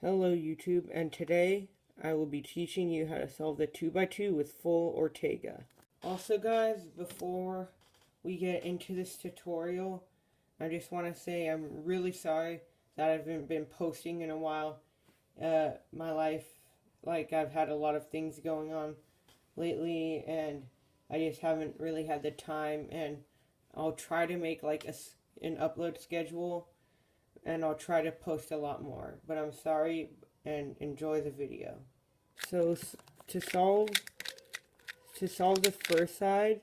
Hello YouTube, and today I will be teaching you how to solve the 2x2 with full Ortega. Also guys, before we get into this tutorial, I just want to say I'm really sorry that I haven't been posting in a while. My life, I've had a lot of things going on lately, and I just haven't really had the time, and I'll try to make an upload schedule, and I'll try to post a lot more, but I'm sorry, and enjoy the video. So to solve the first side,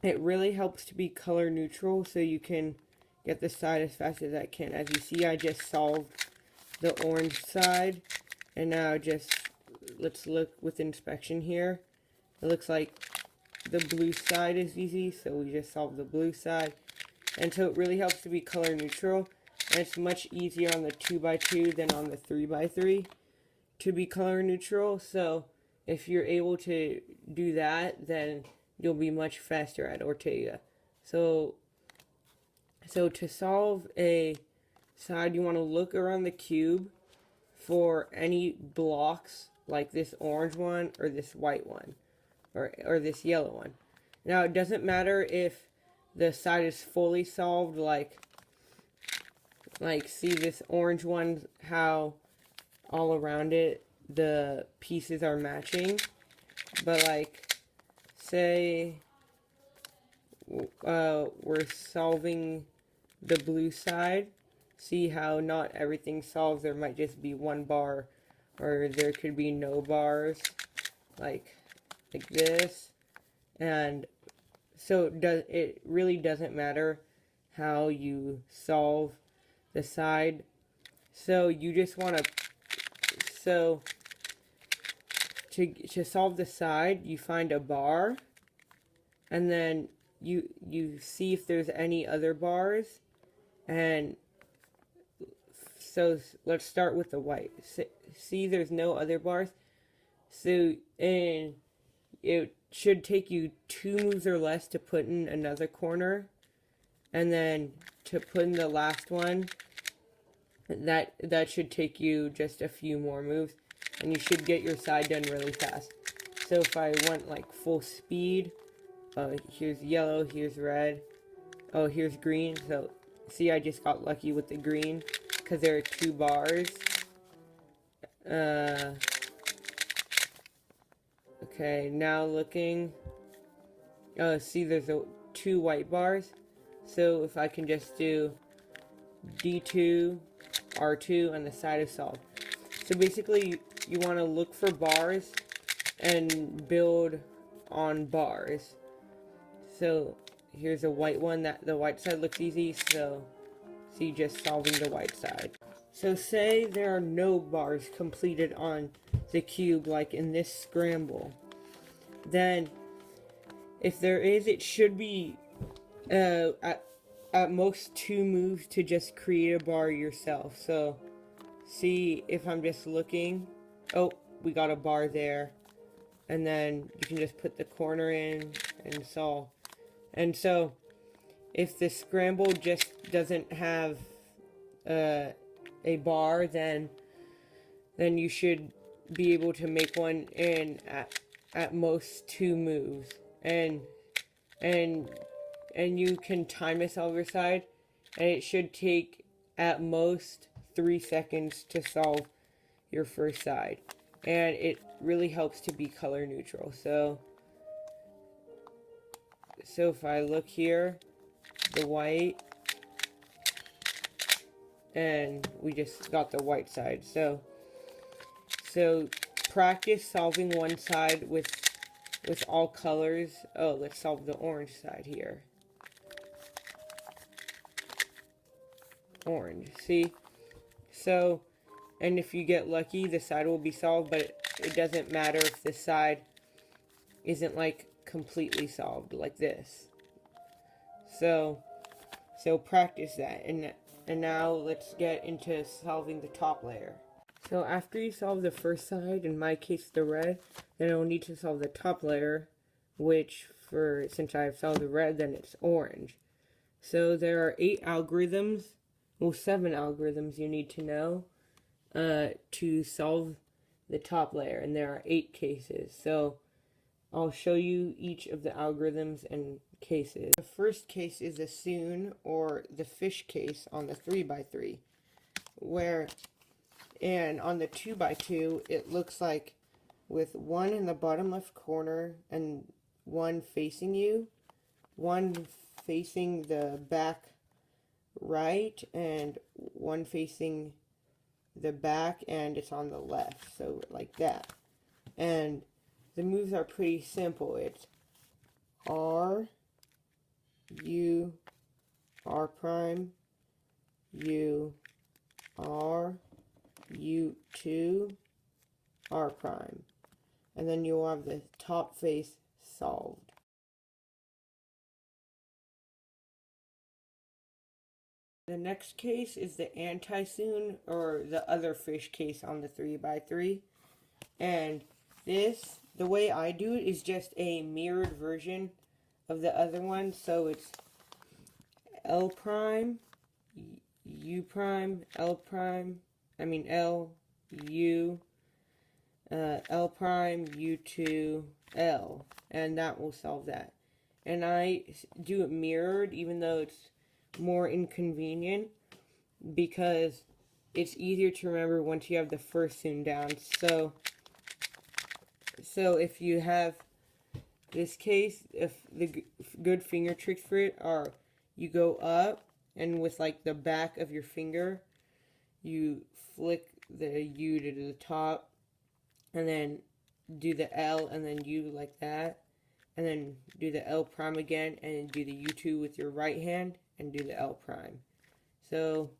it really helps to be color neutral so you can get the side as fast as I can. As you see, I just solved the orange side, and now let's look with inspection here. It looks like the blue side is easy, so we just solved the blue side. And so it really helps to be color neutral. And it's much easier on the 2x2 than on the 3x3 to be color neutral. So if you're able to do that, then you'll be much faster at Ortega. So to solve a side, you want to look around the cube for any blocks like this orange one or this white one or this yellow one. Now it doesn't matter if the side is fully solved, like see this orange one, how all around it the pieces are matching, but say we're solving the blue side. See how not everything solves, there might just be one bar, or there could be no bars, like this. And so it really doesn't matter how you solve the side. So you just want to to solve the side, you find a bar, and then you see if there's any other bars. And so let's start with the white. See, there's no other bars. So and it should take you 2 moves or less to put in another corner, and then to put in the last one, that should take you just a few more moves, and you should get your side done really fast. So if I went like full speed, here's yellow, here's red, oh, here's green. So see, I just got lucky with the green because there are 2 bars. Okay, now looking, see, there's 2 white bars. So if I can just do D2, R2, and the side is solved. So basically, you want to look for bars and build on bars. So here's a white one, that the white side looks easy, so see, just solving the white side. So say there are no bars completed on the cube, like in this scramble. Then if there is, it should be at most 2 moves to just create a bar yourself. So see, if I'm just looking, oh, we got a bar there, and then you can just put the corner in and solve. And so if the scramble just doesn't have a bar, then you should be able to make one in at most 2 moves, and you can time this on your side, and it should take at most 3 seconds to solve your first side. And it really helps to be color neutral. So if I look here, the white, and we just got the white side. So practice solving one side with all colors. Oh, let's solve the orange side here. Orange, see? So, and if you get lucky, the side will be solved, but it doesn't matter if the side isn't like completely solved like this. So practice that. And now let's get into solving the top layer. So after you solve the first side, in my case the red, then I'll need to solve the top layer, which since I've solved the red, then it's orange. So there are 8 algorithms, well, 7 algorithms you need to know. to solve the top layer, and there are 8 cases. So I'll show you each of the algorithms and cases. The first case is the soon, or the fish case, on the 3x3, and on the 2x2 it looks like with one in the bottom left corner and one facing you, one facing the back right, and one facing the back, and it's on the left, so like that. And the moves are pretty simple. It's R, U, R prime, U, R, U2, R prime. And then you'll have the top face solved. The next case is the anti-soon, or the other fish case on the 3x3. And this, the way I do it, is just a mirrored version of the other one. So it's L prime, U prime, L prime, L, U, L prime, U2, L. And that will solve that. And I do it mirrored, even though it's more inconvenient, because it's easier to remember once you have the first soon down. So if you have this case, if the good finger tricks for it are, you go up, and with like the back of your finger, you flick the U to the top, and then do the L, and then U like that, and then do the L prime again, and do the U2 with your right hand, and do the L prime. So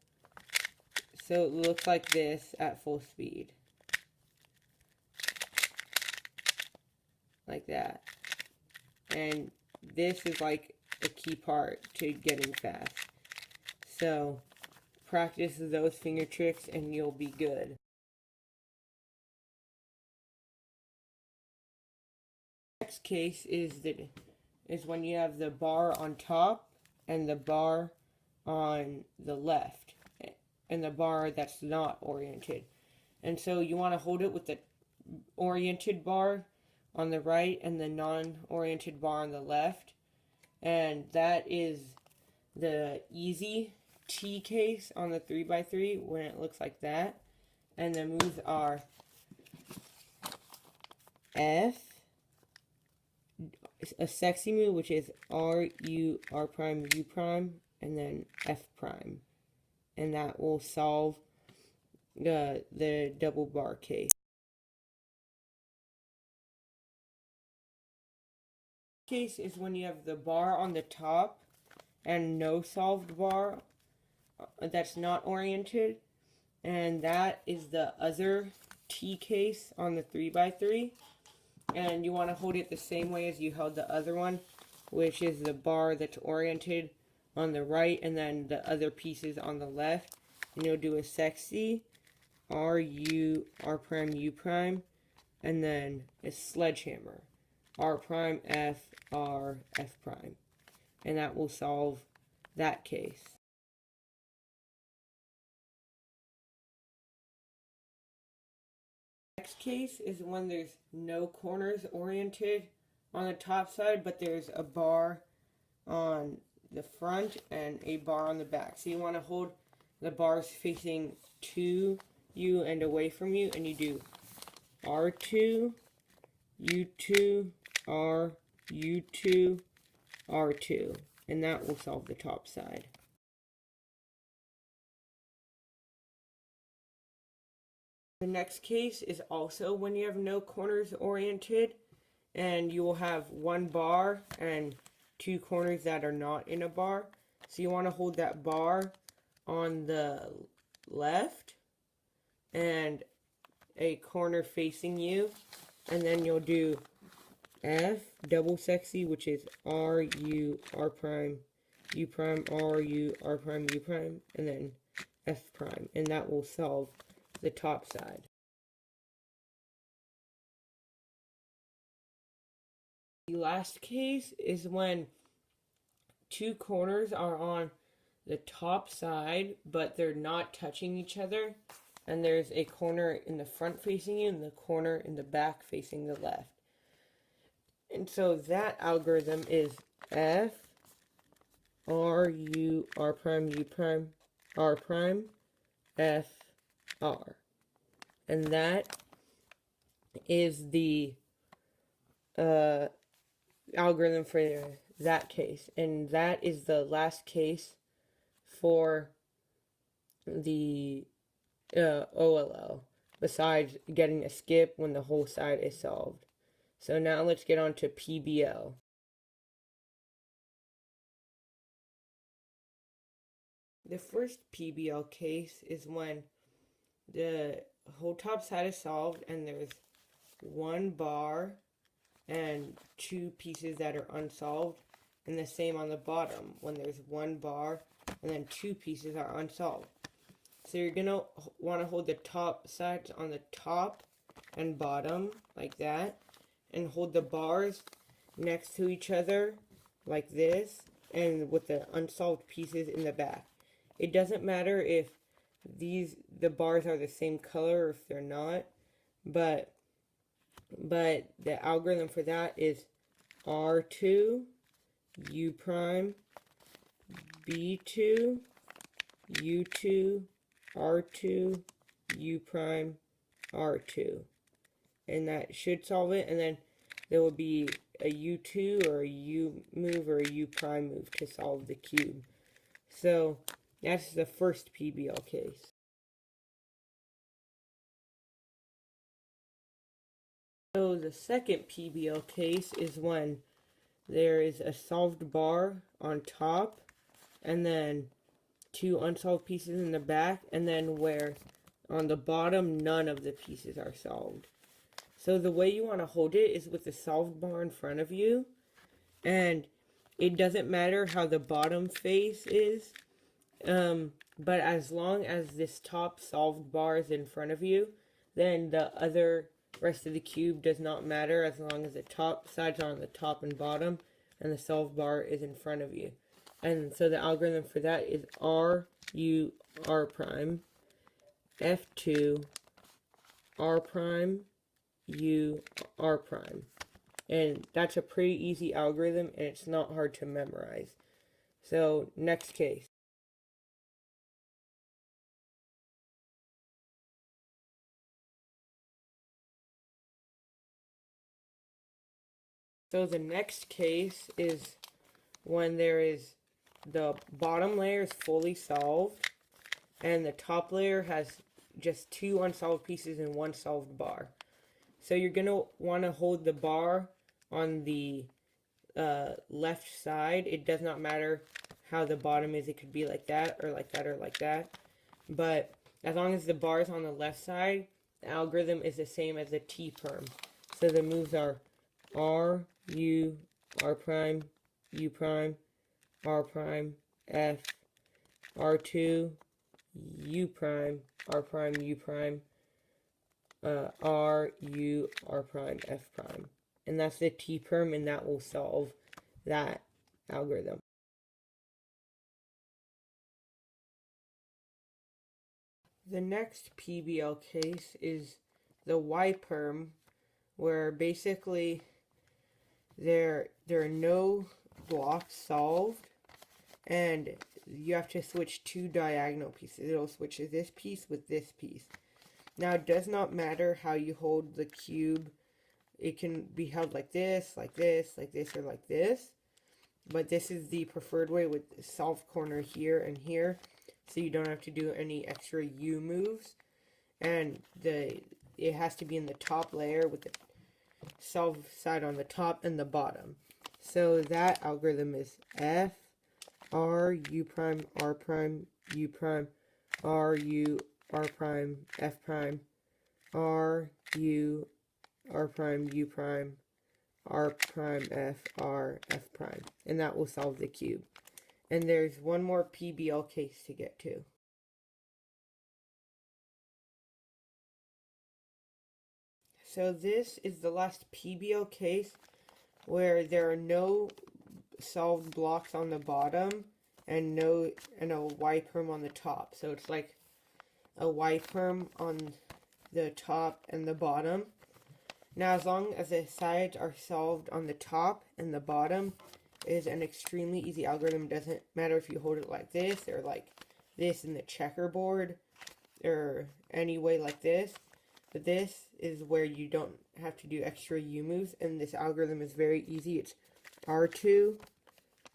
it looks like this at full speed. Like that. And this is like a key part to getting fast. So practice those finger tricks and you'll be good. Next case is when you have the bar on top and the bar on the left, and the bar that's not oriented. And so you want to hold it with the oriented bar on the right and the non-oriented bar on the left. And that is the easy T case on the 3x3 when it looks like that. And the moves are F, a sexy move, which is R, U, R prime, U prime, and then F prime. And that will solve the double bar case. Case is when you have the bar on the top and no solved bar that's not oriented, and that is the other T case on the 3x3. And you want to hold it the same way as you held the other one, which is the bar that's oriented on the right and then the other pieces on the left. And you'll do a sexy R, U, R prime, U prime, and then a sledgehammer, R prime, F, R, F prime. And that will solve that case. Next case is when there's no corners oriented on the top side, but there's a bar on the front and a bar on the back. So you want to hold the bars facing to you and away from you, and you do R2, U2, R, U2, R2, and that will solve the top side. The next case is also when you have no corners oriented, and you will have one bar and two corners that are not in a bar. So you want to hold that bar on the left and a corner facing you, and then you'll do F, double sexy, which is R, U, R prime, U prime, R, U, R prime, U prime, and then F prime, and that will solve the top side. The last case is when two corners are on the top side, but they're not touching each other, and there's a corner in the front facing you and the corner in the back facing the left. And so that algorithm is F, R, U, R prime, U prime, R prime, F, R. And that is the algorithm for that case. And that is the last case for the OLL, besides getting a skip when the whole side is solved. So now let's get on to PBL. The first PBL case is when the whole top side is solved and there's one bar and two pieces that are unsolved, and the same on the bottom when there's one bar and then two pieces are unsolved. So you're going to want to hold the top sides on the top and bottom like that, and hold the bars next to each other like this, and with the unsolved pieces in the back. It doesn't matter if the bars are the same color or if they're not, but the algorithm for that is R2, U prime, B2, U2, R2, U prime, R2. And that should solve it, and then there will be a U2 or a U move or a U prime move to solve the cube. So that's the first PBL case. So the second PBL case is when there is a solved bar on top and then two unsolved pieces in the back, and then where on the bottom none of the pieces are solved. So the way you want to hold it is with the solved bar in front of you, and it doesn't matter how the bottom face is, but as long as this top solved bar is in front of you, then the other rest of the cube does not matter as long as the top sides are on the top and bottom and the solved bar is in front of you. And so the algorithm for that is R, U, R prime, F2, R prime, U, R prime. And that's a pretty easy algorithm, and it's not hard to memorize. So next case. So the next case is when there is the bottom layer is fully solved and the top layer has just two unsolved pieces and one solved bar. So you're going to want to hold the bar on the left side. It does not matter how the bottom is. It could be like that or like that or like that. But as long as the bar is on the left side, the algorithm is the same as the T-perm. So the moves are R, U, R prime, U prime, R prime, F, R2, U prime, R prime, U prime, R, U, R prime, F prime. And that's the T-perm, and that will solve that algorithm. The next PBL case is the Y-perm, where basically there are no blocks solved, and you have to switch two diagonal pieces. It'll switch this piece with this piece. Now, it does not matter how you hold the cube. It can be held like this, like this, like this, or like this. But this is the preferred way with the solved corner here and here, so you don't have to do any extra U moves. And it has to be in the top layer with the solved side on the top and the bottom. So that algorithm is F, R, U prime, R prime, U prime, R, U, R prime, F prime, R, U, R prime, U prime, R prime, F, R, F prime. And that will solve the cube. And there's one more PBL case to get to. So this is the last PBL case where there are no solved blocks on the bottom and a Y perm on the top. So it's like a Y-firm on the top and the bottom. Now, as long as the sides are solved on the top and the bottom, it is an extremely easy algorithm. It doesn't matter if you hold it like this or like this in the checkerboard or any way like this. But this is where you don't have to do extra U moves, and this algorithm is very easy. It's R2,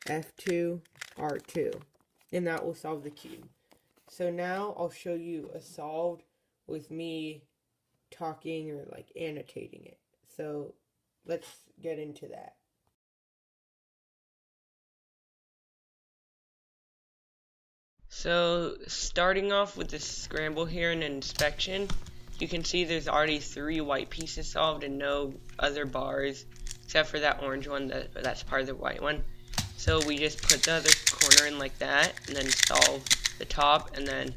F2, R2, and that will solve the cube. So now I'll show you a solved with me talking or like annotating it. So let's get into that. So starting off with the scramble here in inspection, you can see there's already 3 white pieces solved and no other bars except for that orange one that's part of the white one. So we just put the other corner in like that and then solve the top and then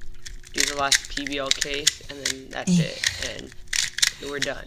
do the last PBL case and then that's it and we're done.